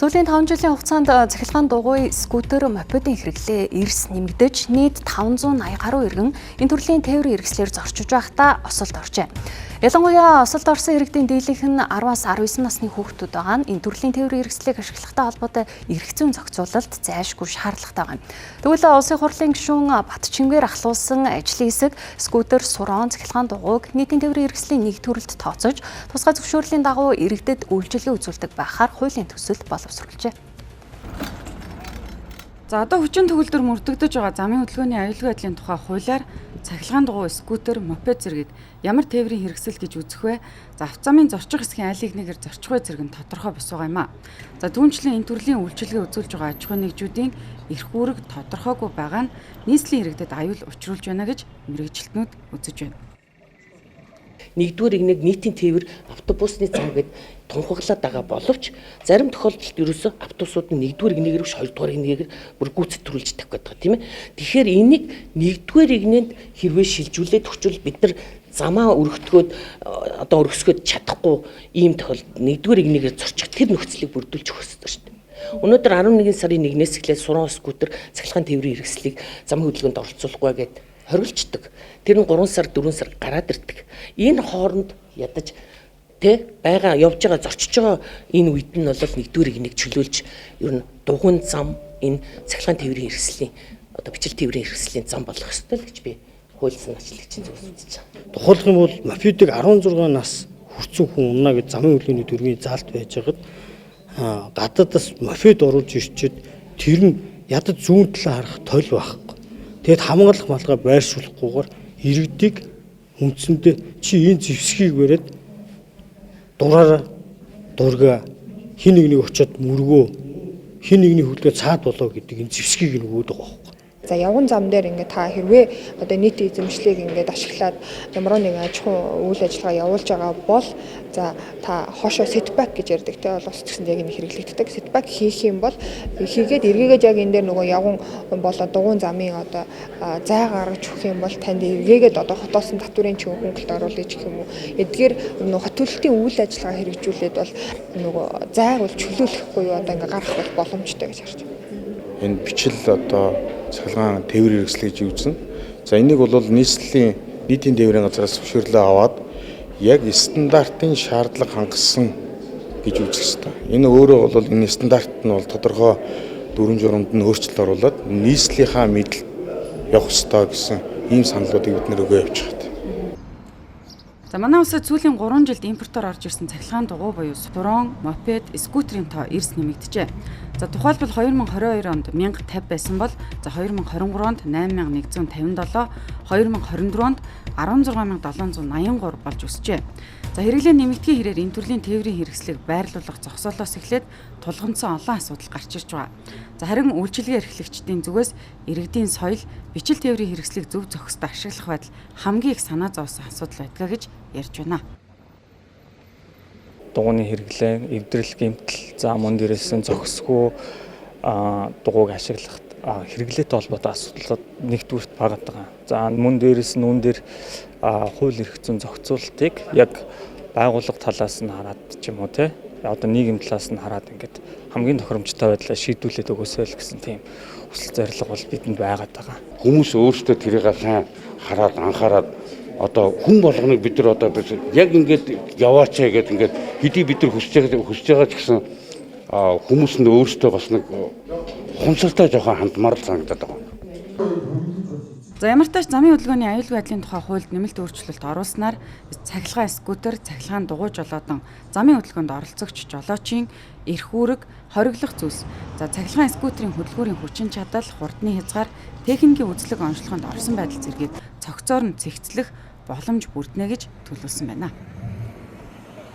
Сүүлийн 5 жилийн хугацаанд цахилгаан дугуй, скутер, мопедын хэрэглээ эрс нэмэгдэж нийт 580 гаруй иргэн энэ төрлийн тээврийн хэрэгслээр зорчиж байхдаа осолд оржээ. Ялангуяа осолд орсон иргэдийн дийлэнх нь 10-аас 19 насны хүүхдүүд байгаа нь энэ төрлийн тээврийн хэрэгслийг ашиглахтай холбоотой эрх зүйн зохицуулалт зайлшгүй шаардлагатай байна. Тэгвэл улсын хурлын гишүүн Батчингээр ахлуулсан ажлын хэсэг скутер, сурон, цахилгаан дугуйг нийтийн тээврийн хэрэгслийн нэг төрөлд тооцож тусгай зөвшөөрлийн дагуу иргэдэд үйлчилгээ үзүүлдэг байхаар хуулийн төсөл боловсруулжээ. За одоо хүчин төгөлдөр мөрдөгдөж байгаа замын хөдөлгөөний аюулгүй байдлын тухай хуулиар цахилгаан дугуй, скутер, мопед зэрэг ямар тээврийн хэрэгсэл гэж үзэх вэ? За автозамын зорчих хэсгийн аль нэгнээр зорчих вэ зэрэг нь тодорхой бос байгаа юм а. За түүнчлэн энэ төрлийн үйлчилгээ үзүүлж байгаа аж ахуй нэгжүүдийн эрх үүрэг тодорхойгүй байгаа нь нийслэлийн иргэдэд аюул учруулж байна гэж мэргэжилтнүүд үзэж байна. Нэгдүгээр игнэг нийтийн тээвэр автобусны зам гэд тунхаглаад байгаа боловч зарим тохиолдолд ерөөсөө автобусууд нь нэгдүгээр игнэгээр биш хоёрдугаар игнэгээр бүр гүйцэтгүүлж тавих гэдэг тийм ээ. Тэгэхээр энийг нэгдүгээр игнэнд хэрвээ шилжүүлээд өгчвөл бид нар замаа өргөтгөөд одоо өргөсгөөд чадахгүй ийм тохиолдолд нэгдүгээр игнэгээр зорчих тэр нөхцөлийг бүрдүүлж өгөх хэрэгтэй шүү дээ. Өнөөдөр 11 сарын 1-ээс эхлээд суран скутер цахилгаан тээврийн хэрэгслийг замын хөдөлгөөнд оролцуулахгүй гэд хоригдчихдаг. Тэр нь 3 сар 4 сар гараад ирдэг. Энэ хооронд ядаж байгаа явж байгаа зорчиж байгаа энэ үед нь бол нэгдүгээр игнийг чөлөөлж ер нь дугуйн зам энэ цахилгаан тээврийн хэрэгслийн одоо бичил тээврийн хэрэгслийн зам болох ёстой л гэж би хуульсан ажлагчийн зүгээс үзэж байгаа. Тухайлх юм бол мопедыг 16 нас хүрсэн хүн унна гэж замын хөдөлгөөний төргийн заалт байж байгаад гадаадас мопед оруулж ирчихэд тэр нь ядаж зүүн талаа харах тойл байхгүй. Тэгэд хамгаалах малгай байршуулахгүйгээр иргэдийг үндсэндээ чи энэ зэвсгийг бариад дураараа дурга хин нэгнийг очиод мөргөө хин нэгний хөдөлгөөн цаад болоо гэдэг энэ зэвсгийг нөгөөд байгаа байхгүй. За явган зам дээр ингээд та хэрвээ одоо нийт эзэмшлийг ингээд ашиглаад ямар нэгэн аж ахуй үйл ажиллагаа явуулж байгаа бол за та хошоо сетбак гэж ярьдаг те бол ус гэсэн яг энэ хэрэглэгддэг. Сетбак хийх юм бол хийгээд эргээгээд яг энэ дээр нөгөө явган болоо дугуйн замын одоо зай гаргаж өгөх юм бол танд эргээгээд одоо хотоосон татврын чинь хөнгөлт оруулж гэх юм уу. Эдгээр нөгөө хот төлөлтийн үйл ажиллагаа хэрэгжүүлээд бол нөгөө зайг бол чөлөөлөхгүй юу одоо ингээд гарах бол боломжтой гэж харж байна. Энэ бичил одоо цахилгаан тээврийн хэрэгсэл гэж үзнэ. За энийг бол нийслэлийн нийтийн тээврийн газраас зөвшөөрлөө аваад яг стандартын шаардлага хангасан гэж үзэх ёстой. Энэ өөрөө бол энэ стандарт нь бол тодорхой дүрм журамд нь өөрчлөлт оруулаад нийслэлийнхаа мэдл явах ёстой гэсэн ийм саналуудыг бид нэр өгөө явж байгаа. За манай улсад сүүлийн 3 жилд импортоор орж ирсэн цахилгаан дугуй буюу сурон, мопед, скутерийн тоо эрс нэмэгдэжээ. За тухайлбал 2022 онд 1050 байсан бол за 2023 онд 8157, 2024 онд 16783 болж өсжээ. За хэрэглээ нэмэгдэхийн хэрээр энэ төрлийн тээврийн хэрэгслийг байрлуулах зогсоолоос эхлээд тулгамдсан олон асуудал гарч ирж байгаа. За харин үйлчилгээ эрхлэгчдийн зүгээс иргэдийн соёл, бичил тээврийн хэрэгслийг зөв зохистой ашиглах байдал хамгийн их санаа зовсон асуудал байдгаа гэж ярьж байна. Дугуйны хэрэглээ, эвдрэл гэмтэл, за мөн дээрээс нь зохисгүй дугуйг ашиглахад хэрэглээтэй холбоотой асуудлууд нэгдүгürt багаад байгаа. За мөн дээрээс нь үүн дээр хууль эрх зүйн зохицуулалтыг яг байгууллага талаас нь хараад ч юм уу те одоо нийгэм талаас нь хараад ингээд хамгийн тохиромжтой байдлаар шийдвүүлээд өгөөсэй л гэсэн тийм хүсэл зорилго бол бидэнд байгаад байгаа. Хүмүүс өөрсдөө тэрийг сайн хараад анхаарад одоо хүн болгоныг бид нар одоо яг ингээд яваач гэдэг ингээд хэдий бид нар хүсэж байгаа ч гэсэн хүмүүс нь өөрсдөө бас нэг хумсартай жоохон хандмаар л санагдаад байгаа. За ямар ч тач замын хөдөлгөөний аюулгүй байдлын тухай хуульд нэмэлт өөрчлөлт оруулснаар цахилгаан скутер, цахилгаан дугуй жолоодон замын хөдөлгөөнд оролцогч жолоочийн эрх үүрэг хориглох зүйлс. За цахилгаан скутерийн хөдөлгүүрийн хүчин чадал, хурдны хязгаар, техникийн үзлэг онцлогоонд орсон байдал зэргийг цогцоор нь цэгцлэх боломж бүрднэ гэж төлөвлөсөн байна.